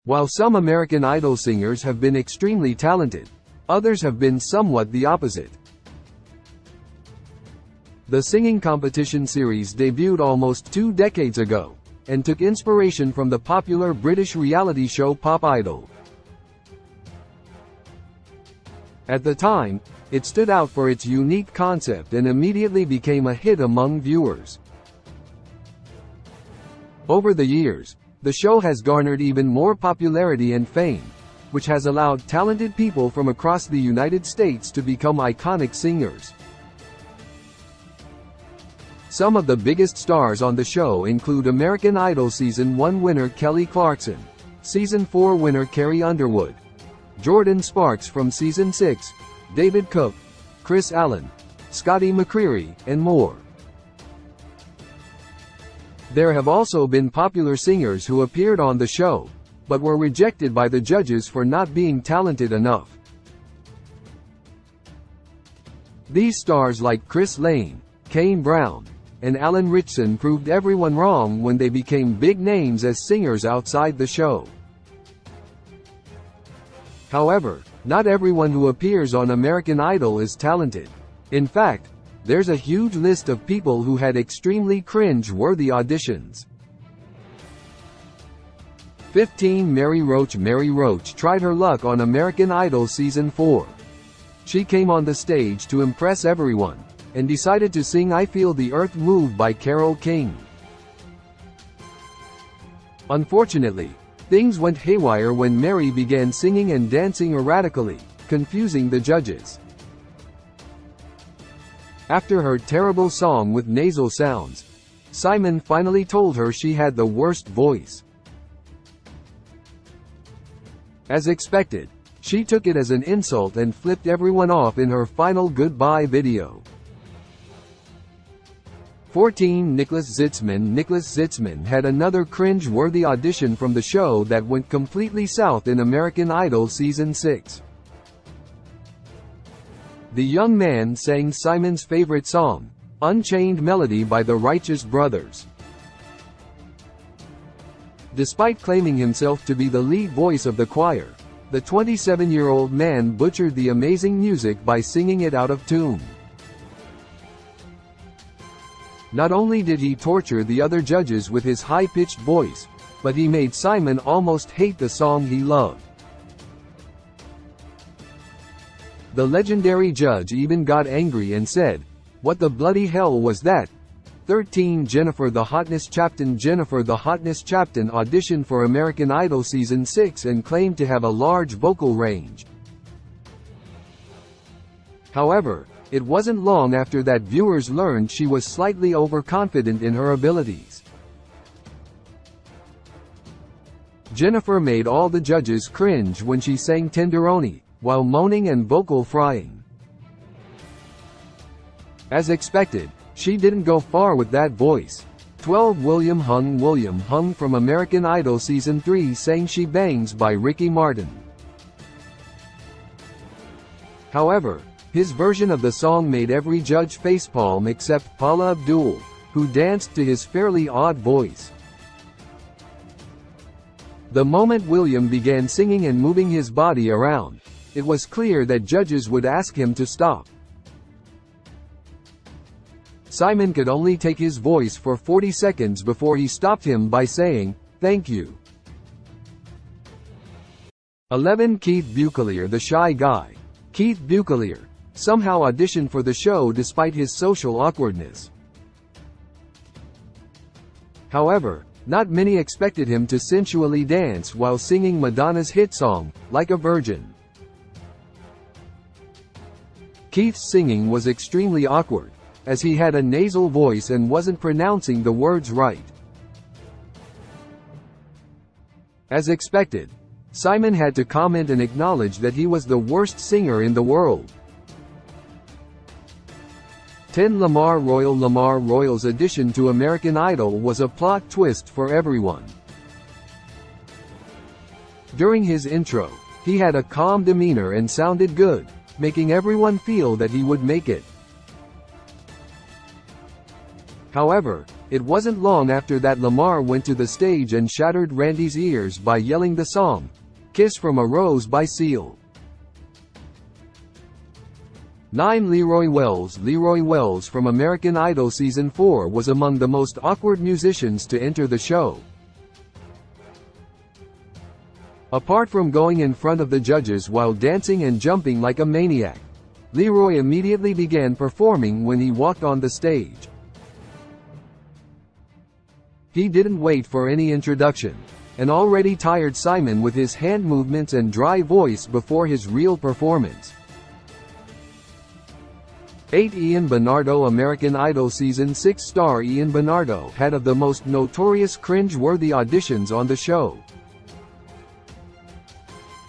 While some American Idol singers have been extremely talented, others have been somewhat the opposite. The singing competition series debuted almost 2 decades ago, and took inspiration from the popular British reality show Pop Idol. At the time, it stood out for its unique concept and immediately became a hit among viewers. Over the years, the show has garnered even more popularity and fame, which has allowed talented people from across the United States to become iconic singers. Some of the biggest stars on the show include American Idol Season 1 winner Kelly Clarkson, Season 4 winner Carrie Underwood, Jordan Sparks from Season 6, David Cook, Chris Allen, Scotty McCreery, and more. There have also been popular singers who appeared on the show, but were rejected by the judges for not being talented enough. These stars like Chris Lane, Kane Brown, and Alan Ritchson proved everyone wrong when they became big names as singers outside the show. However, not everyone who appears on American Idol is talented. In fact, there's a huge list of people who had extremely cringe-worthy auditions. 15. Mary Roach. Mary Roach tried her luck on American Idol Season 4. She came on the stage to impress everyone, and decided to sing I Feel the Earth Move by Carole King. Unfortunately, things went haywire when Mary began singing and dancing erratically, confusing the judges. After her terrible song with nasal sounds, Simon finally told her she had the worst voice. As expected, she took it as an insult and flipped everyone off in her final goodbye video. 14. Nicholas Zitzman. Nicholas Zitzman had another cringe-worthy audition from the show that went completely south in American Idol Season 6. The young man sang Simon's favorite song, Unchained Melody by the Righteous Brothers. Despite claiming himself to be the lead voice of the choir, the 27-year-old man butchered the amazing music by singing it out of tune. Not only did he torture the other judges with his high-pitched voice, but he made Simon almost hate the song he loved. The legendary judge even got angry and said, "What the bloody hell was that?" 13. Jennifer the Hotness Chapton. Jennifer the Hotness Chapton auditioned for American Idol Season 6 and claimed to have a large vocal range. However, it wasn't long after that viewers learned she was slightly overconfident in her abilities. Jennifer made all the judges cringe when she sang Tenderoni, while moaning and vocal frying. As expected, she didn't go far with that voice. 12. William Hung. William Hung from American Idol Season 3 sang She Bangs by Ricky Martin. However, his version of the song made every judge facepalm except Paula Abdul, who danced to his fairly odd voice. The moment William began singing and moving his body around, it was clear that judges would ask him to stop. Simon could only take his voice for 40 seconds before he stopped him by saying, "Thank you." 11. Keith Bucalier. The Shy Guy. Keith Bucalier somehow auditioned for the show despite his social awkwardness. However, not many expected him to sensually dance while singing Madonna's hit song, Like a Virgin. Keith's singing was extremely awkward, as he had a nasal voice and wasn't pronouncing the words right. As expected, Simon had to comment and acknowledge that he was the worst singer in the world. 10. Lamar Royal. Lamar Royal's addition to American Idol was a plot twist for everyone. During his intro, he had a calm demeanor and sounded good, making everyone feel that he would make it. However, it wasn't long after that Lamar went to the stage and shattered Randy's ears by yelling the song, "Kiss from a Rose" by Seal. 9. Leroy Wells. Leroy Wells from American Idol Season 4 was among the most awkward musicians to enter the show. Apart from going in front of the judges while dancing and jumping like a maniac, Leroy immediately began performing when he walked on the stage. He didn't wait for any introduction, and already tired Simon with his hand movements and dry voice before his real performance. 8. Ian Bernardo. American Idol Season 6 star Ian Bernardo had of the most notorious cringe-worthy auditions on the show.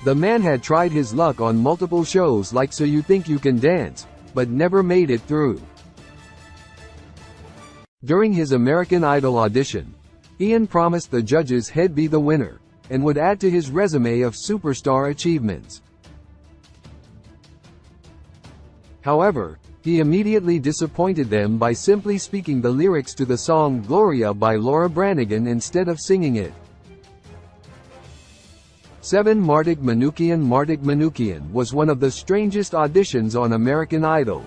The man had tried his luck on multiple shows like So You Think You Can Dance, but never made it through. During his American Idol audition, Ian promised the judges he'd be the winner, and would add to his resume of superstar achievements. However, he immediately disappointed them by simply speaking the lyrics to the song Gloria by Laura Branigan instead of singing it. 7. Mardik Manukyan. Mardik Manukyan was one of the strangest auditions on American Idol.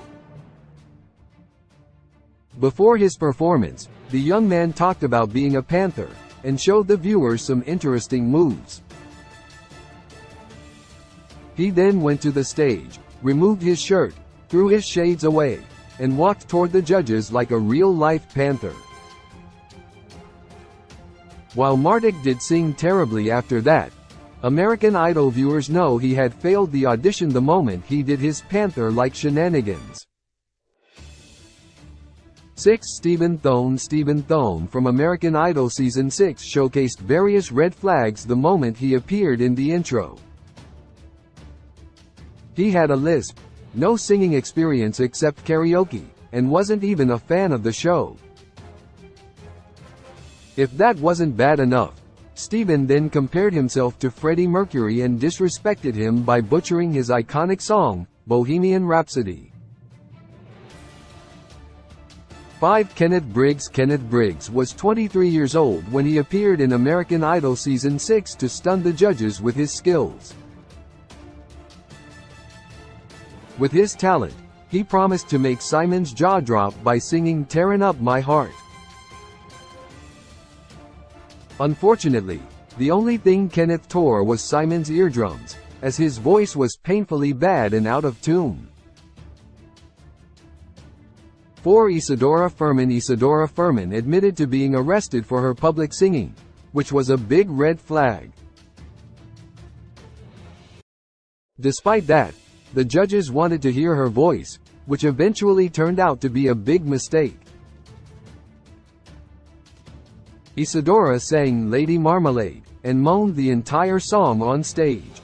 Before his performance, the young man talked about being a panther, and showed the viewers some interesting moves. He then went to the stage, removed his shirt, threw his shades away, and walked toward the judges like a real-life panther. While Mardik did sing terribly after that, American Idol viewers know he had failed the audition the moment he did his panther-like shenanigans. 6. Stephen Thone. Stephen Thone from American Idol Season 6 showcased various red flags the moment he appeared in the intro. He had a lisp, no singing experience except karaoke, and wasn't even a fan of the show. If that wasn't bad enough, Stephen then compared himself to Freddie Mercury and disrespected him by butchering his iconic song, Bohemian Rhapsody. 5. Kenneth Briggs. Kenneth Briggs was 23 years old when he appeared in American Idol Season 6 to stun the judges with his skills. With his talent, he promised to make Simon's jaw drop by singing "Tearin' Up My Heart." Unfortunately, the only thing Kenneth tore was Simon's eardrums, as his voice was painfully bad and out of tune. 4. Isadora Furman. Isadora Furman admitted to being arrested for her public singing, which was a big red flag. Despite that, the judges wanted to hear her voice, which eventually turned out to be a big mistake. Isadora sang "Lady Marmalade" and moaned the entire song on stage.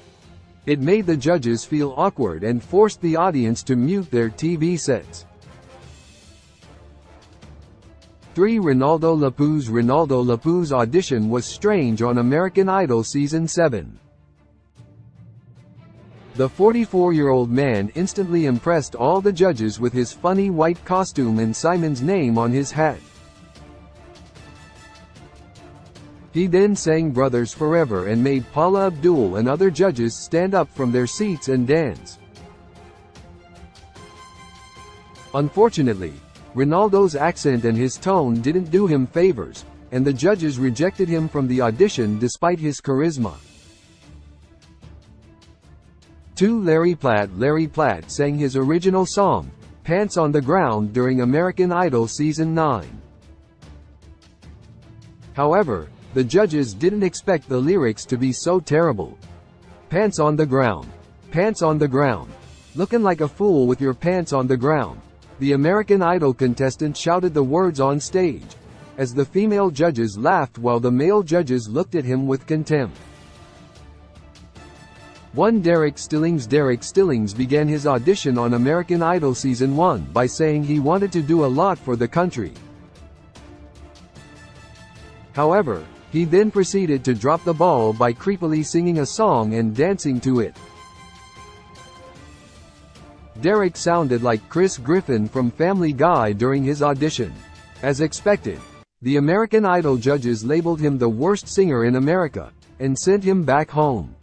It made the judges feel awkward and forced the audience to mute their TV sets. 3. Ronaldo Lapuz. Ronaldo Lapuz's audition was strange on American Idol Season 7. The 44-year-old man instantly impressed all the judges with his funny white costume and Simon's name on his hat. He then sang "Brothers Forever" and made Paula Abdul and other judges stand up from their seats and dance. Unfortunately, Ronaldo's accent and his tone didn't do him favors, and the judges rejected him from the audition despite his charisma. 2. Larry Platt. Larry Platt sang his original song, "Pants on the Ground" during American Idol Season 9. However, the judges didn't expect the lyrics to be so terrible. "Pants on the ground. Pants on the ground. Looking like a fool with your pants on the ground." The American Idol contestant shouted the words on stage, as the female judges laughed while the male judges looked at him with contempt. 1. Derek Stillings. Derek Stillings began his audition on American Idol Season 1 by saying he wanted to do a lot for the country. However, he then proceeded to drop the ball by creepily singing a song and dancing to it. Derek sounded like Chris Griffin from Family Guy during his audition, As expected, the American Idol judges labeled him the worst singer in America, and sent him back home.